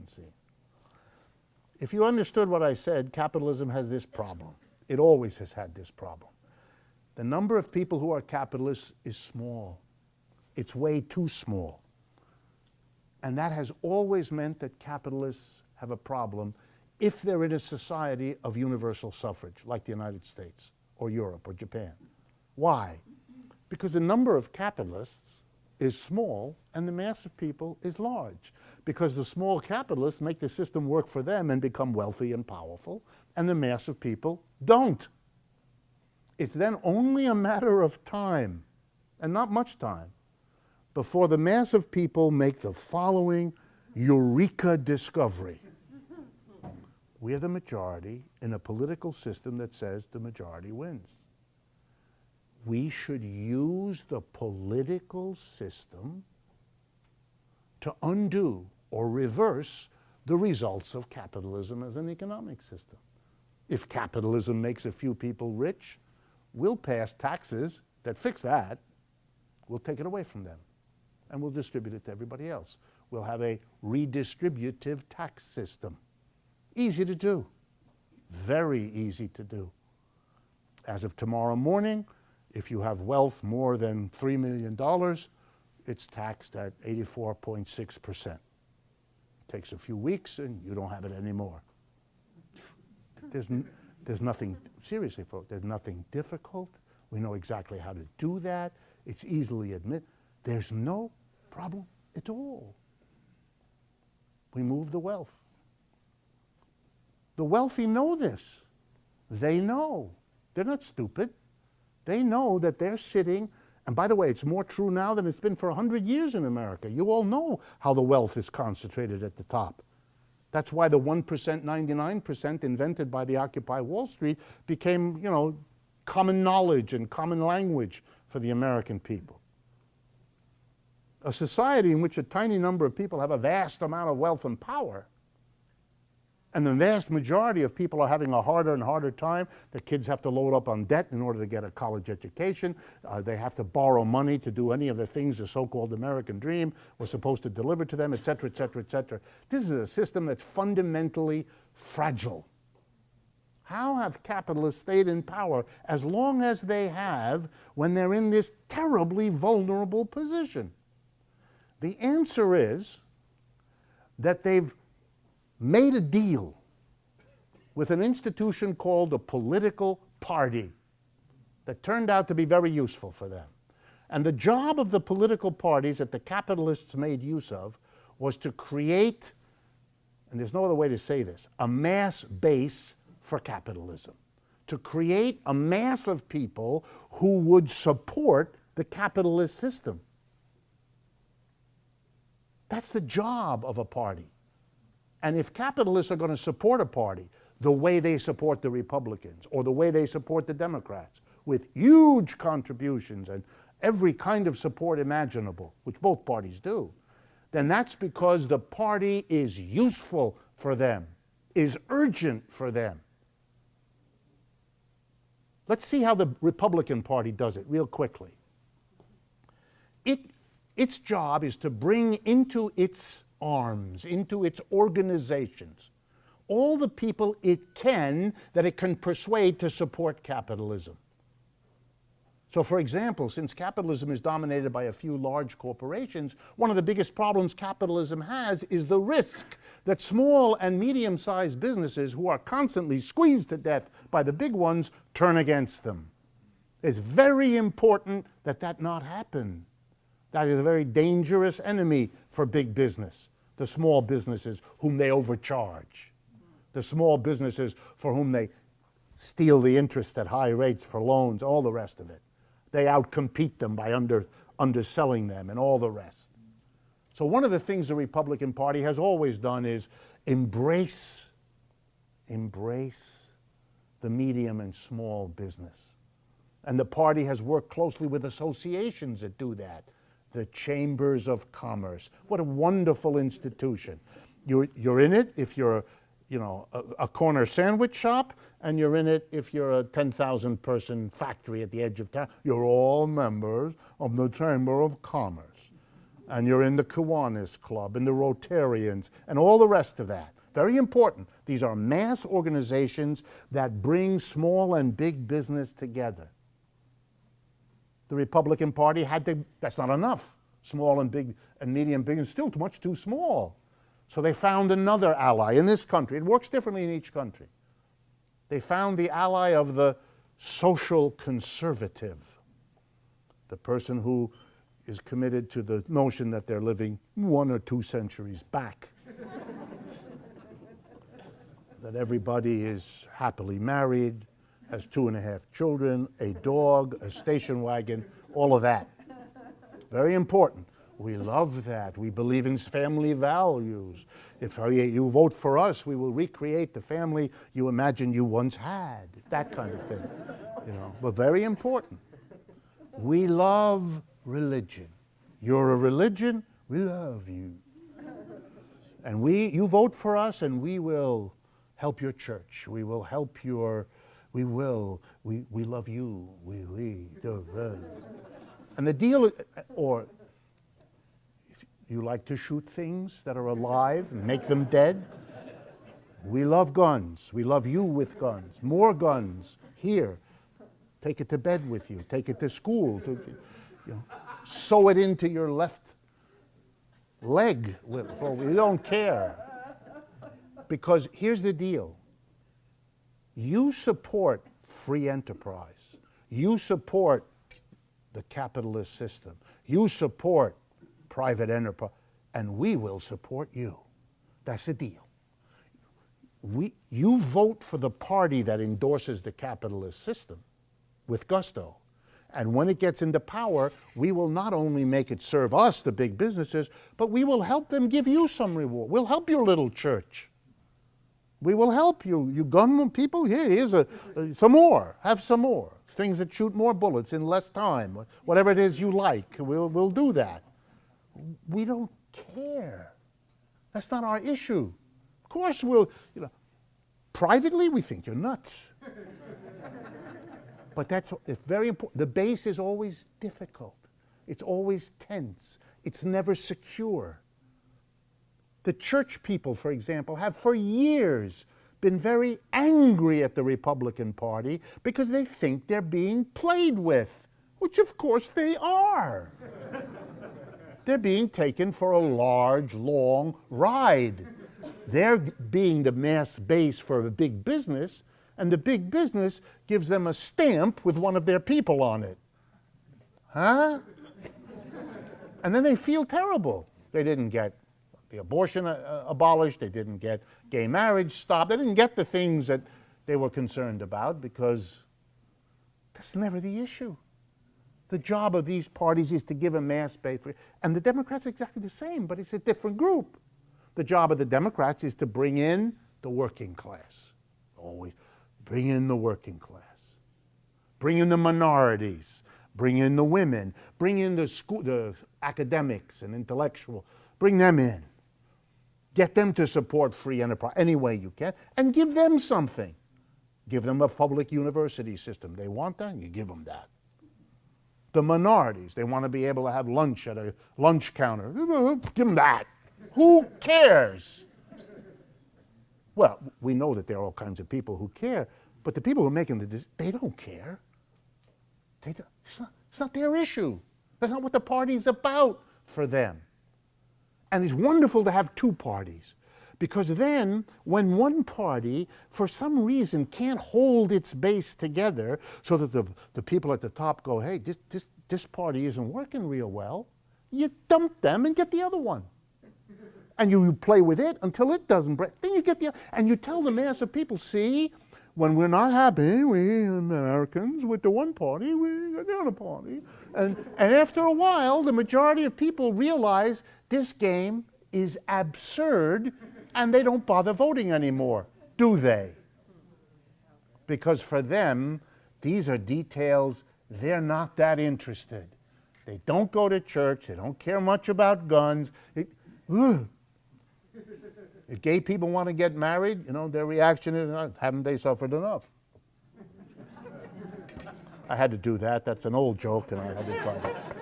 haven't seen. If you understood what I said, capitalism has this problem. It always has had this problem. The number of people who are capitalists is small. It's way too small. And that has always meant that capitalists have a problem if they're in a society of universal suffrage, like the United States or Europe or Japan. Why? Because the number of capitalists is small and the mass of people is large. Because the small capitalists make the system work for them and become wealthy and powerful, and the mass of people don't. It's then only a matter of time, and not much time, before the mass of people make the following eureka discovery. We are the majority in a political system that says the majority wins. We should use the political system to undo or reverse the results of capitalism as an economic system. If capitalism makes a few people rich, we'll pass taxes that fix that. We'll take it away from them, and we'll distribute it to everybody else. We'll have a redistributive tax system. Easy to do, very easy to do. As of tomorrow morning, if you have wealth more than $3 million, it's taxed at 84.6%. Takes a few weeks and you don't have it anymore. There's nothing, seriously folks, there's nothing difficult. We know exactly how to do that. It's easily admitted. There's no problem at all. We move the wealth. The wealthy know this. They know. They're not stupid. They know that they're sitting, and by the way, it's more true now than it's been for 100 years in America. You all know how the wealth is concentrated at the top. That's why the 1%, 99% invented by the Occupy Wall Street became, you know, common knowledge and common language for the American people. A society in which a tiny number of people have a vast amount of wealth and power, and the vast majority of people are having a harder and harder time. The kids have to load up on debt in order to get a college education. They have to borrow money to do any of the things the so-called American dream was supposed to deliver to them, et cetera, et cetera, et cetera. This is a system that's fundamentally fragile. How have capitalists stayed in power as long as they have when they're in this terribly vulnerable position? The answer is that they've made a deal with an institution called a political party that turned out to be very useful for them. And the job of the political parties that the capitalists made use of was to create, and there's no other way to say this, a mass base for capitalism. To create a mass of people who would support the capitalist system. That's the job of a party. And if capitalists are going to support a party the way they support the Republicans or the way they support the Democrats, with huge contributions and every kind of support imaginable, which both parties do, then that's because the party is useful for them, is urgent for them. Let's see how the Republican Party does it real quickly. Its job is to bring into its arms, into its organizations, all the people it can that it can persuade to support capitalism. So for example, since capitalism is dominated by a few large corporations, one of the biggest problems capitalism has is the risk that small and medium-sized businesses who are constantly squeezed to death by the big ones turn against them. It's very important that that not happen. That is a very dangerous enemy for big business, the small businesses whom they overcharge, the small businesses for whom they steal the interest at high rates for loans, all the rest of it. They outcompete them by underselling them and all the rest. So one of the things the Republican Party has always done is embrace the medium and small business. And the party has worked closely with associations that do that. The Chambers of Commerce. What a wonderful institution. You're in it if you're a corner sandwich shop, and you're in it if you're a 10,000 person factory at the edge of town. You're all members of the Chamber of Commerce. and you're in the Kiwanis Club, and the Rotarians, and all the rest of that. Very important. These are mass organizations that bring small and big business together. The Republican Party had to, that's not enough. Small and big and medium big is still much too small. So they found another ally in this country. It works differently in each country. They found the ally of the social conservative, the person who is committed to the notion that they're living 1 or 2 centuries back. That everybody is happily married, has 2.5 children, a dog, a station wagon, all of that. Very important. We love that. We believe in family values. If you vote for us, we will recreate the family you imagine you once had. That kind of thing. You know, but very important. We love religion. You're a religion, we love you. And you vote for us and we will help your church. We will help your, we love you. And the deal, or if you like to shoot things that are alive and make them dead, we love guns. We love you with guns. More guns. Here. Take it to bed with you. Take it to school. Sew it into your left leg. We don't care. Because here's the deal. You support free enterprise. You support the capitalist system. You support private enterprise. And we will support you. That's the deal. You vote for the party that endorses the capitalist system with gusto. And when it gets into power, we will not only make it serve us, the big businesses, but we will help them give you some reward. We'll help your little church. We will help you. You gun people, here's some more. Have some more. Things that shoot more bullets in less time. Whatever it is you like, we'll do that. We don't care. That's not our issue. Of course privately we think you're nuts. But it's very important. The base is always difficult. It's always tense. It's never secure. The church people, for example, have for years been very angry at the Republican Party because they think they're being played with, which of course they are. They're being taken for a large, long ride. They're being the mass base for a big business, and the big business gives them a stamp with one of their people on it. Huh? And then they feel terrible. They didn't get the abortion abolished. They didn't get gay marriage stopped. They didn't get the things that they were concerned about because that's never the issue. The job of these parties is to give a mass base. And the Democrats are exactly the same, but it's a different group. The job of the Democrats is to bring in the working class. Always bring in the working class. Bring in the minorities. Bring in the women. Bring in the academics and intellectual. Bring them in. Get them to support free enterprise any way you can, and give them something. Give them a public university system. They want that, you give them that. The minorities, they want to be able to have lunch at a lunch counter. Give them that. Who cares? Well, we know that there are all kinds of people who care, but the people who are making the decision, they don't care. It's not their issue. That's not what the party's about for them. And it's wonderful to have two parties, because then when one party, for some reason, can't hold its base together so that the people at the top go, hey, this party isn't working real well, you dump them and get the other one. And you play with it until it doesn't break. Then you get and you tell the mass of people, see, when we're not happy, we Americans, with the one party, we got the other party. And after a while, the majority of people realize this game is absurd and they don't bother voting anymore, do they? Because for them, these are details, they're not that interested. They don't go to church, they don't care much about guns. If gay people want to get married, their reaction is, haven't they suffered enough? I had to do that. That's an old joke, and I had to try that.